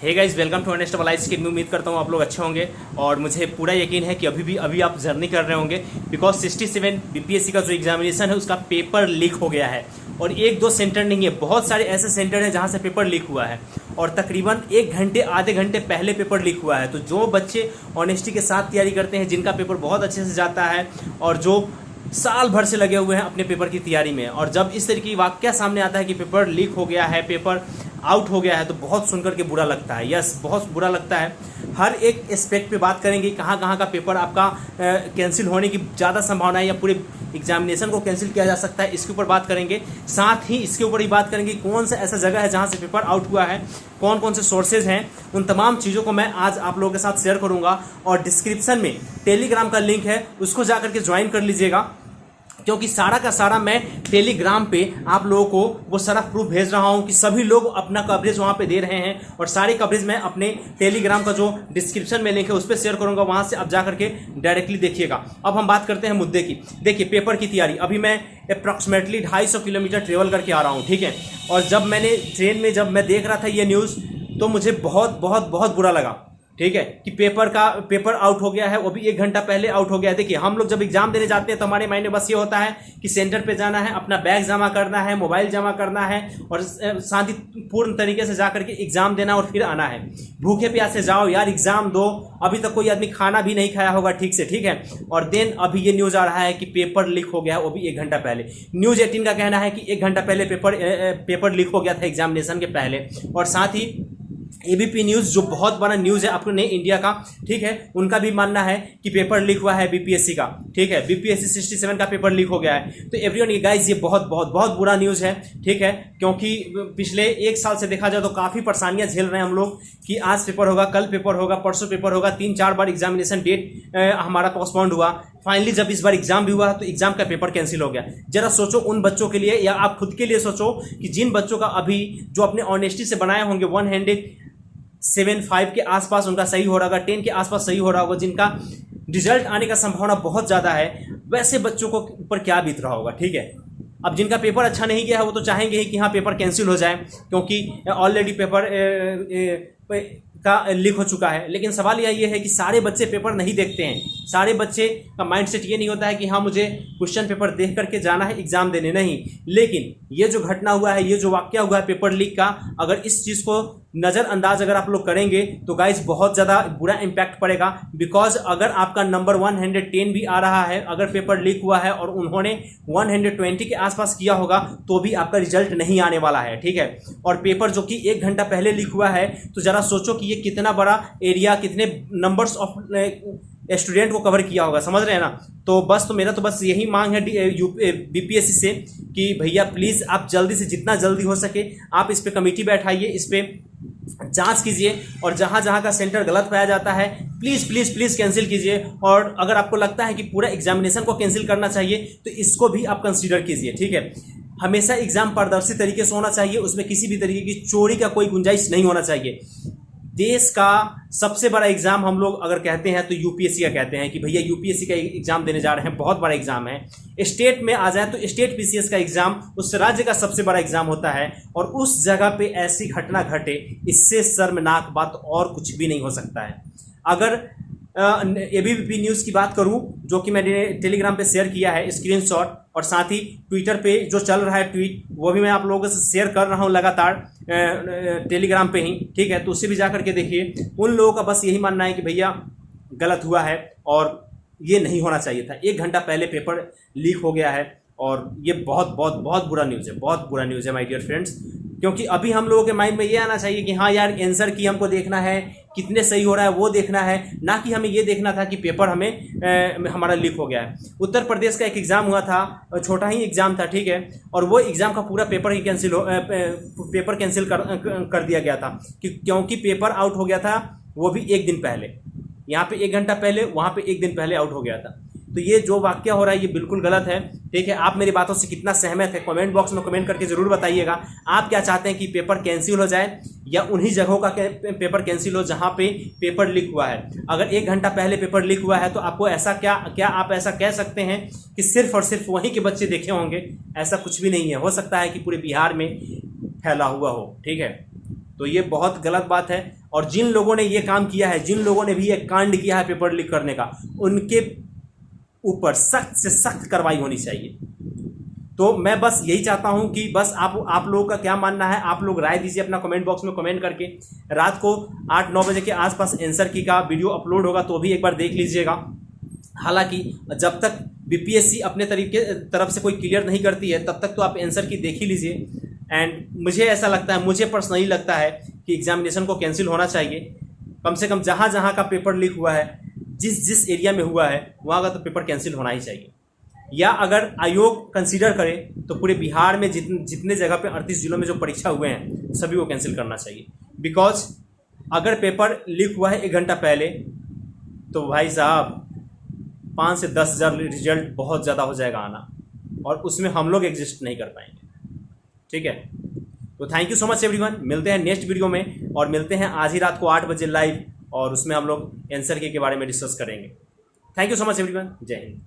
Hey guys, welcome to Ernest Wallace की। उम्मीद करता हूँ आप लोग अच्छे होंगे और मुझे पूरा यकीन है कि अभी आप जर्नी कर रहे होंगे, बिकॉज 67 बीपीएससी का जो एग्जामिनेशन है उसका पेपर लीक हो गया है। और एक दो सेंटर नहीं है, बहुत सारे ऐसे सेंटर हैं जहाँ से पेपर लीक हुआ है और तकरीबन 1 घंटे आधे घंटे पहले पेपर लीक हुआ है। तो जो बच्चे ऑनेस्टी के साथ तैयारी करते हैं, जिनका पेपर बहुत अच्छे से जाता है और जो साल भर से लगे हुए हैं अपने पेपर की तैयारी में, और जब इस तरह की वाकया सामने आता है कि पेपर लीक हो गया है, पेपर आउट हो गया है, तो बहुत सुनकर के बुरा लगता है। यस, बहुत बुरा लगता है। हर एक एस्पेक्ट पे बात करेंगे, कहाँ कहाँ का पेपर आपका कैंसिल होने की ज़्यादा संभावना है या पूरे एग्जामिनेशन को कैंसिल किया जा सकता है, इसके ऊपर बात करेंगे। साथ ही इसके ऊपर ही बात करेंगे कौन सा ऐसा जगह है जहाँ से पेपर आउट हुआ है, कौन कौन से सोर्सेज हैं, उन तमाम चीज़ों को मैं आज आप लोगों के साथ शेयर करूँगा। और डिस्क्रिप्शन में टेलीग्राम का लिंक है, उसको जा करके ज्वाइन कर लीजिएगा, क्योंकि सारा का सारा मैं टेलीग्राम पे आप लोगों को वो सारा प्रूफ भेज रहा हूँ कि सभी लोग अपना कवरेज वहाँ पे दे रहे हैं। और सारी कवरेज मैं अपने टेलीग्राम का जो डिस्क्रिप्शन में लिंक है उस पर शेयर करूँगा, वहाँ से आप जा करके डायरेक्टली देखिएगा। अब हम बात करते हैं मुद्दे की। देखिए, पेपर की तैयारी, अभी मैं अप्रॉक्सीमेटली 250 किलोमीटर ट्रेवल करके आ रहा हूँ, ठीक है। और जब मैंने ट्रेन में जब मैं देख रहा था ये न्यूज़, तो मुझे बहुत बहुत बहुत बुरा लगा, ठीक है, कि पेपर आउट हो गया है, वो भी 1 घंटा पहले आउट हो गया है। देखिए, हम लोग जब एग्जाम देने जाते हैं तो हमारे माइंड में बस ये होता है कि सेंटर पे जाना है, अपना बैग जमा करना है, मोबाइल जमा करना है और शांतिपूर्ण तरीके से जा करके एग्जाम देना और फिर आना है। भूखे प्यासे जाओ यार, एग्जाम दो। अभी तक कोई आदमी खाना भी नहीं खाया होगा ठीक से, ठीक है। और देन अभी ये न्यूज़ आ रहा है कि पेपर लीक हो गया है, वो भी 1 घंटा पहले। न्यूज़ 18 का कहना है कि 1 घंटा पहले पेपर लीक हो गया था एग्जामिनेशन के पहले। और साथ ही एबीपी न्यूज़, जो बहुत बड़ा न्यूज़ है अपने इंडिया का, ठीक है, उनका भी मानना है कि पेपर लीक हुआ है बीपीएससी का, ठीक है। बीपीएससी 67 का पेपर लीक हो गया है। तो एवरीवन, ये गाइस, ये बहुत बहुत बहुत बुरा न्यूज़ है, ठीक है, क्योंकि पिछले 1 साल से देखा जाए तो काफ़ी परेशानियां झेल रहे हैं हम लोग कि आज पेपर होगा, कल पेपर होगा, परसों पेपर होगा। 3-4 बार एग्जामिनेशन डेट हमारा पोस्टपोन्ड हुआ। फाइनली जब इस बार एग्जाम भी हुआ तो एग्जाम का पेपर कैंसिल हो गया। जरा सोचो उन बच्चों के लिए, या आप खुद के लिए सोचो कि जिन बच्चों का अभी जो अपने ऑनेस्टी से बनाए होंगे 175 के आसपास उनका सही हो रहा होगा, 10 के आसपास सही हो रहा होगा, जिनका रिजल्ट आने का संभावना बहुत ज़्यादा है, वैसे बच्चों को ऊपर क्या बीत रहा होगा, ठीक है। अब जिनका पेपर अच्छा नहीं गया है वो तो चाहेंगे ही कि हाँ पेपर कैंसिल हो जाए, क्योंकि ऑलरेडी पेपर का लीक हो चुका है। लेकिन सवाल यह है कि सारे बच्चे पेपर नहीं देखते हैं। सारे बच्चे का माइंडसेट ये नहीं होता है कि हाँ मुझे क्वेश्चन पेपर देख करके जाना है एग्जाम देने, नहीं। लेकिन ये जो घटना हुआ है, ये जो वाकया हुआ है पेपर लीक का, अगर इस चीज़ को नज़रअंदाज अगर आप लोग करेंगे तो गाइस बहुत ज़्यादा बुरा इम्पैक्ट पड़ेगा। बिकॉज अगर आपका नंबर 110 भी आ रहा है, अगर पेपर लीक हुआ है और उन्होंने 120 के आसपास किया होगा, तो भी आपका रिजल्ट नहीं आने वाला है, ठीक है। और पेपर जो कि 1 घंटा पहले लीक हुआ है, तो ज़रा सोचो कि ये कितना बड़ा एरिया, कितने नंबर्स ऑफ स्टूडेंट को कवर किया होगा, समझ रहे हैं ना। तो मेरा तो बस यही मांग है बीपीएससी से कि भैया प्लीज़ आप जल्दी से, जितना जल्दी हो सके आप इस पे कमेटी बैठाइए, इस पे जांच कीजिए, और जहां जहां का सेंटर गलत पाया जाता है प्लीज़ प्लीज़ प्लीज़ कैंसिल कीजिए। और अगर आपको लगता है कि पूरा एग्जामिनेशन को कैंसिल करना चाहिए तो इसको भी आप कंसीडर कीजिए, ठीक है। हमेशा एग्जाम पारदर्शी तरीके से होना चाहिए, उसमें किसी भी तरीके की चोरी का कोई गुंजाइश नहीं होना चाहिए। देश का सबसे बड़ा एग्जाम हम लोग अगर कहते हैं तो यूपीएससी का कहते हैं कि भैया यूपीएससी का एग्जाम देने जा रहे हैं, बहुत बड़ा एग्जाम है। स्टेट में आ जाए तो स्टेट पीसीएस का एग्जाम उस राज्य का सबसे बड़ा एग्जाम होता है, और उस जगह पे ऐसी घटना घटे, इससे शर्मनाक बात और कुछ भी नहीं हो सकता है। अगर एबीपी न्यूज़ की बात करूं, जो कि मैंने टेलीग्राम पे शेयर किया है स्क्रीनशॉट, और साथ ही ट्विटर पे जो चल रहा है ट्वीट, वो भी मैं आप लोगों से शेयर कर रहा हूं लगातार टेलीग्राम पे ही, ठीक है। तो उसे भी जा करके देखिए। उन लोगों का बस यही मानना है कि भैया गलत हुआ है और ये नहीं होना चाहिए था। 1 घंटा पहले पेपर लीक हो गया है और ये बहुत बहुत बहुत बुरा न्यूज़ है, बहुत बुरा न्यूज़ है माय डियर फ्रेंड्स। क्योंकि अभी हम लोगों के माइंड में ये आना चाहिए कि हाँ यार, आंसर की हमको देखना है, कितने सही हो रहा है वो देखना है, ना कि हमें ये देखना था कि पेपर हमारा लीक हो गया है। उत्तर प्रदेश का एक एग्ज़ाम हुआ था, छोटा ही एग्ज़ाम था, ठीक है, और वो एग्ज़ाम का पूरा पेपर ही पेपर कैंसिल कर दिया गया था क्योंकि पेपर आउट हो गया था, वो भी 1 दिन पहले। यहाँ पे 1 घंटा पहले, वहाँ पे 1 दिन पहले आउट हो गया था। तो ये जो वाकया हो रहा है ये बिल्कुल गलत है, ठीक है। आप मेरी बातों से कितना सहमत है कमेंट बॉक्स में कमेंट करके ज़रूर बताइएगा। आप क्या चाहते हैं कि पेपर कैंसिल हो जाए या उन्हीं जगहों का पेपर कैंसिल हो जहां पे पेपर लीक हुआ है। अगर 1 घंटा पहले पेपर लीक हुआ है तो आपको ऐसा क्या आप ऐसा कह सकते हैं कि सिर्फ और सिर्फ वहीं के बच्चे देखे होंगे? ऐसा कुछ भी नहीं है, हो सकता है कि पूरे बिहार में फैला हुआ हो, ठीक है। तो ये बहुत गलत बात है। और जिन लोगों ने ये काम किया है, जिन लोगों ने भी ये कांड किया है पेपर लीक करने का, उनके ऊपर सख्त से सख्त कार्रवाई होनी चाहिए। तो मैं बस यही चाहता हूं कि बस आप लोगों का क्या मानना है, आप लोग राय दीजिए अपना कमेंट बॉक्स में कमेंट करके। रात को 8-9 बजे के आसपास आंसर की का वीडियो अपलोड होगा, तो भी एक बार देख लीजिएगा। हालांकि जब तक बीपीएससी अपने तरफ से कोई क्लियर नहीं करती है, तब तक तो आप आंसर की देख ही लीजिए। एंड मुझे ऐसा लगता है, मुझे पर्सनली लगता है कि एग्जामिनेशन को कैंसिल होना चाहिए। कम से कम जहाँ जहाँ का पेपर लीक हुआ है, जिस जिस एरिया में हुआ है, वहाँ का तो पेपर कैंसिल होना ही चाहिए। या अगर आयोग कंसीडर करे तो पूरे बिहार में जितने जगह पे 38 जिलों में जो परीक्षा हुए हैं, सभी को कैंसिल करना चाहिए। बिकॉज अगर पेपर लीक हुआ है 1 घंटा पहले, तो भाई साहब 5 से 10 हज़ार रिजल्ट बहुत ज़्यादा हो जाएगा आना, और उसमें हम लोग एग्जिस्ट नहीं कर पाएंगे। ठीक है, तो thank you so much everyone. मिलते हैं नेक्स्ट वीडियो में, और मिलते हैं आज ही रात को 8 बजे लाइव, और उसमें हम लोग आंसर के बारे में डिस्कस करेंगे। Thank you so much everyone. जय हिंद।